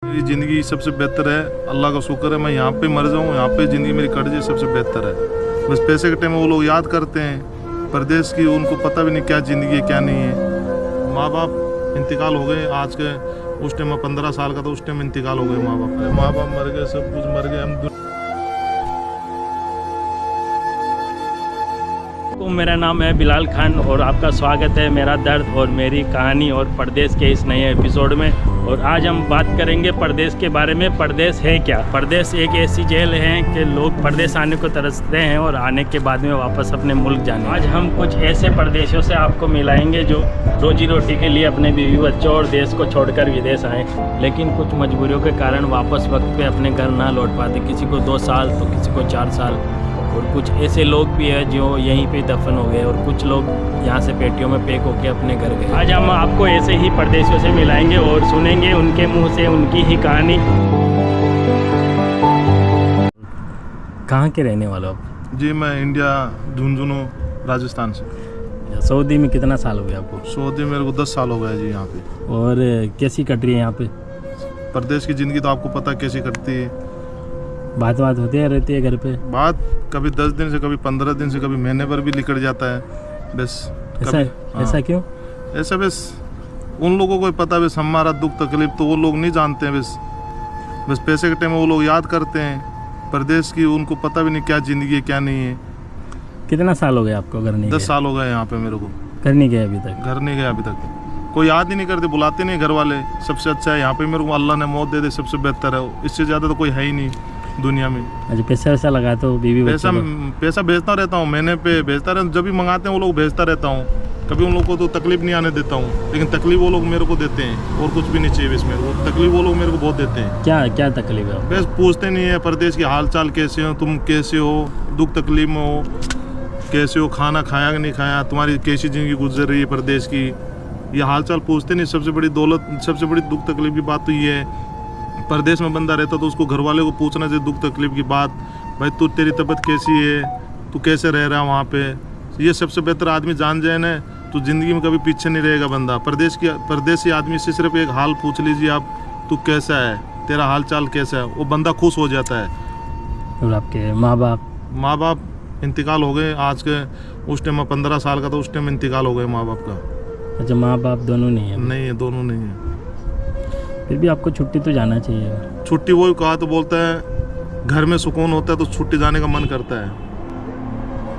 मेरी ज़िंदगी सबसे बेहतर है, अल्लाह का शुक्र है। मैं यहाँ पे मर जाऊँ, यहाँ पे ज़िंदगी मेरी कट जाए, सबसे बेहतर है। बस पैसे के टाइम में वो लोग याद करते हैं परदेश की, उनको पता भी नहीं क्या ज़िंदगी है क्या नहीं है। माँ बाप इंतकाल हो गए आज के, उस टाइम मैं 15 साल का था, उस टाइम इंतकाल हो गए माँ बाप मर गए, सब कुछ मर गए हम। मेरा नाम है बिलाल खान और आपका स्वागत है मेरा दर्द और मेरी कहानी और परदेश के इस नए एपिसोड में। और आज हम बात करेंगे परदेश के बारे में। परदेश है क्या? परदेश एक ऐसी जेल है कि लोग परदेश आने को तरसते हैं और आने के बाद में वापस अपने मुल्क जाने। आज हम कुछ ऐसे परदेशियों से आपको मिलाएंगे जो रोजी रोटी के लिए अपने बीवी बच्चों और देश को छोड़कर विदेश आए, लेकिन कुछ मजबूरियों के कारण वापस वक्त पे अपने घर ना लौट पाते। किसी को 2 साल तो किसी को 4 साल। और कुछ ऐसे लोग भी हैं जो यहीं पे दफन हो गए और कुछ लोग यहाँ से पेटियों में पैक होके अपने घर गए। आज हम आपको ऐसे ही परदेशियों से मिलाएंगे और सुनेंगे उनके मुंह से उनकी ही कहानी। कहाँ के रहने वाले हो आप? जी मैं इंडिया झुंझुनू राजस्थान से। सऊदी में कितना साल हो गया आपको? सऊदी मेरे को 10 साल हो गया जी यहाँ पे। और कैसी कट रही है यहाँ पे? परदेश की ज़िंदगी तो आपको पता कैसी कटती है। बात होती है रहती है घर पे? बात कभी 10 दिन से, कभी 15 दिन से, कभी महीने भर भी निकल जाता है। बस ऐसा क्यों? ऐसा बस उन लोगों को पता, बस हमारा दुख तकलीफ तो वो लोग नहीं जानते हैं। बस पैसे के टाइम में वो लोग याद करते हैं परदेश की, उनको पता भी नहीं क्या ज़िंदगी है क्या नहीं है। कितना साल हो गया आपको घर नहीं? 10 साल हो गए यहाँ पे मेरे को। घर नहीं गया अभी तक? घर नहीं गया अभी तक। कोई याद ही नहीं करते, बुलाते नहीं घर वाले। सबसे अच्छा है यहाँ पे मेरे को अल्लाह ने मौत दे दे, सबसे बेहतर है। इससे ज़्यादा तो कोई है ही नहीं दुनिया में। अच्छा, पैसा वैसा लगाते हो बीवी? पैसा भेजता रहता हूँ, महीने पे भेजता रहता हूँ। जब भी मंगाते हैं वो लोग भेजता रहता हूँ। कभी उन लोगों को तो तकलीफ नहीं आने देता हूँ, लेकिन तकलीफ वो लोग मेरे को देते हैं। और कुछ भी नहीं चाहिए इसमें, वो तकलीफ वो लोग मेरे को बहुत देते हैं। क्या तकलीफ है? बस पूछते नहीं है परदेश की हाल चाल कैसे हो, तुम कैसे हो, दुख तकलीफ में हो कैसे हो, खाना खाया कि नहीं खाया, तुम्हारी कैसी ज़िंदगी गुजर रही है परदेश की, ये हाल चाल पूछते नहीं। सबसे बड़ी दौलत, सबसे बड़ी दुख तकलीफ की बात तो ये है, परदेश में बंदा रहता तो उसको घर वाले को पूछना चाहिए दुख तकलीफ की बात। भाई तू, तेरी तबीयत कैसी है, तू कैसे रह रहा है वहाँ पे। ये सबसे बेहतर आदमी जान जाए ना, तो ज़िंदगी में कभी पीछे नहीं रहेगा बंदा। परदेशी आदमी से सिर्फ एक हाल पूछ लीजिए आप, तू कैसा है, तेरा हाल चाल कैसा है, वो बंदा खुश हो जाता है। और आपके माँ बाप इंतकाल हो गए आज के, उस टाइम मैं 15 साल का था, उस टाइम इंतकाल हो गए माँ बाप का। अच्छा, माँ बाप दोनों नहीं है? नहीं है, दोनों नहीं है। फिर भी आपको छुट्टी तो जाना चाहिए। छुट्टी वही कहा तो बोलता है घर में सुकून होता है तो छुट्टी जाने का मन करता है।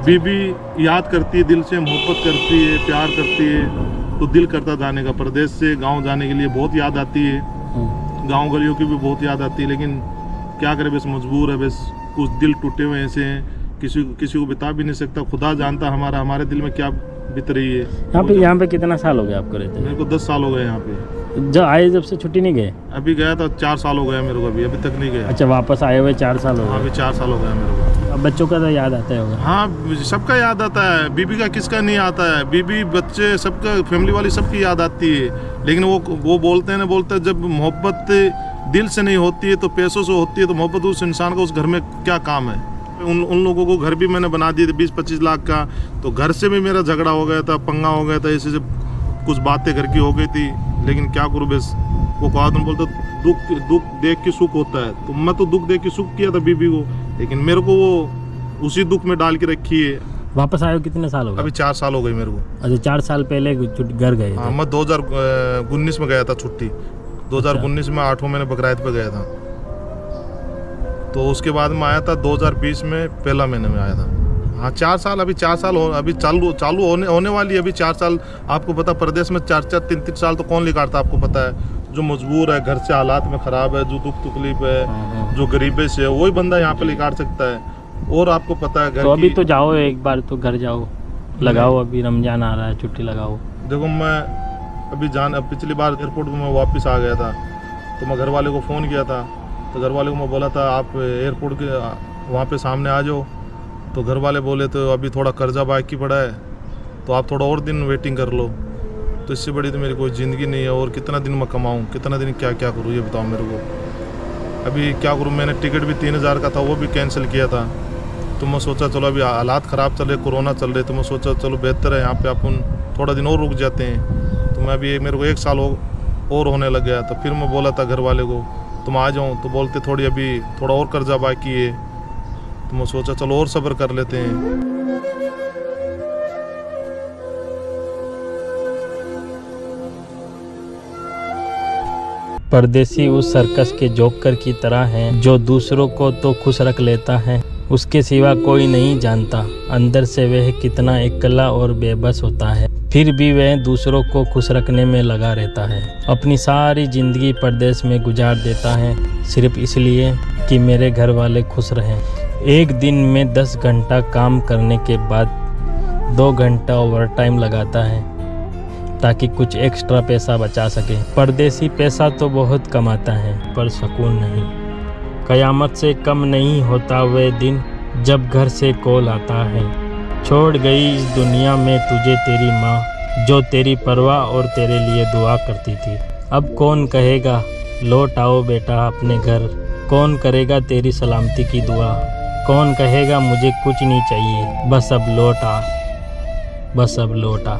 बीबी याद करती है, दिल से मोहब्बत करती है, प्यार करती है, तो दिल करता जाने का। प्रदेश से गांव जाने के लिए बहुत याद आती है, गांव गलियों की भी बहुत याद आती है, लेकिन क्या करे, बस मजबूर है। बस कुछ दिल टूटे हुए ऐसे हैं, किसी को बता भी नहीं सकता। खुदा जानता हमारे दिल में क्या बीत रही है। यहाँ पे कितना साल हो गया आपको रहते? मेरे को 10 साल हो गए यहाँ पे। जब से छुट्टी नहीं गए? अभी गया था 4 साल हो गया मेरे को, अभी तक नहीं गया। अच्छा, वापस आए हुए 4 साल हो गए? अभी 4 साल हो गया मेरे को। अब बच्चों का तो याद आता है होगा? हाँ, सबका याद आता है। बीबी का किसका नहीं आता है? बीबी बच्चे सबका, फैमिली वाली सबकी याद आती है। लेकिन वो बोलते हैं जब मोहब्बत दिल से नहीं होती है तो पैसों से होती है, तो मोहब्बत उस इंसान का उस घर में क्या काम है। उन लोगों को घर भी मैंने बना दिए थे 20-25 लाख का, तो घर से भी मेरा झगड़ा हो गया था, पंगा हो गया था, ऐसे कुछ बातें घर की हो गई थी। लेकिन क्या करूँ, बस वो कहा तुम बोलते दुख देख के सुख होता है, तो मैं तो दुख देख के सुख किया था बीबी को, लेकिन मेरे को वो उसी दुख में डाल के रखी है। वापस आए हो कितने साल हो गए? अभी 4 साल हो गए मेरे को। अच्छा, 4 साल पहले घर गए? हाँ, मैं 2019 में गया था छुट्टी। 2019 में 8वें महीने बकराईद पे गया था, तो उसके बाद में आया था 2020 में पहला महीने में आया था। हाँ, 4 साल, अभी 4 साल अभी चालू होने वाली है। अभी 4 साल आपको पता, प्रदेश में 4-4, 3-3 साल तो कौन निकालता आपको पता है। जो मजबूर है, घर से हालात में ख़राब है, जो दुख तकलीफ है, जो गरीबी से है, वही बंदा यहाँ पे निकाल सकता है। और आपको पता है घर तो अभी तो जाओ, एक बार तो घर जाओ, लगाओ, अभी रमजान आ रहा है, छुट्टी लगाओ। देखो, मैं अभी पिछली बार एयरपोर्ट में मैं वापस आ गया था, तो मैं घर वाले को फ़ोन किया था, तो घर वाले को मैं बोला था आप एयरपोर्ट के वहाँ पे सामने आ जाओ, तो घर वाले बोले तो अभी थोड़ा कर्जा बाकी पड़ा है, तो आप थोड़ा और दिन वेटिंग कर लो। तो इससे बड़ी तो मेरी कोई ज़िंदगी नहीं है, और कितना दिन मैं कमाऊँ, कितना दिन क्या करूँ, ये बताओ मेरे को। अभी क्या करूँ, मैंने टिकट भी 3000 का था, वो भी कैंसिल किया था। तो मैं सोचा चलो अभी हालात ख़राब चल रहे, कोरोना चल रहे, तो मैं सोचा चलो बेहतर है यहाँ पे अपन थोड़ा दिन और रुक जाते हैं। तो मैं अभी मेरे को 1 साल और होने लग गया। तो फिर मैं बोला था घर वाले को तुम आ जाओ, तो बोलते थोड़ी अभी थोड़ा और कर्जा बाकी है। तो मैं सोचा चलो और सब्र कर लेते हैं। परदेसी उस सर्कस के जोकर की तरह है जो दूसरों को तो खुश रख लेता है, उसके सिवा कोई नहीं जानता अंदर से वह कितना अकेला और बेबस होता है। फिर भी वह दूसरों को खुश रखने में लगा रहता है। अपनी सारी जिंदगी परदेश में गुजार देता है सिर्फ इसलिए कि मेरे घर वाले खुश रहें। एक दिन में 10 घंटा काम करने के बाद 2 घंटा ओवर टाइम लगाता है ताकि कुछ एक्स्ट्रा पैसा बचा सके। परदेसी पैसा तो बहुत कमाता है पर सुकून नहीं। कयामत से कम नहीं होता वह दिन जब घर से कॉल आता है, छोड़ गई इस दुनिया में तुझे तेरी माँ जो तेरी परवाह और तेरे लिए दुआ करती थी। अब कौन कहेगा लौट आओ बेटा अपने घर, कौन करेगा तेरी सलामती की दुआ, कौन कहेगा मुझे कुछ नहीं चाहिए बस अब लौट आ, बस अब लौट आ।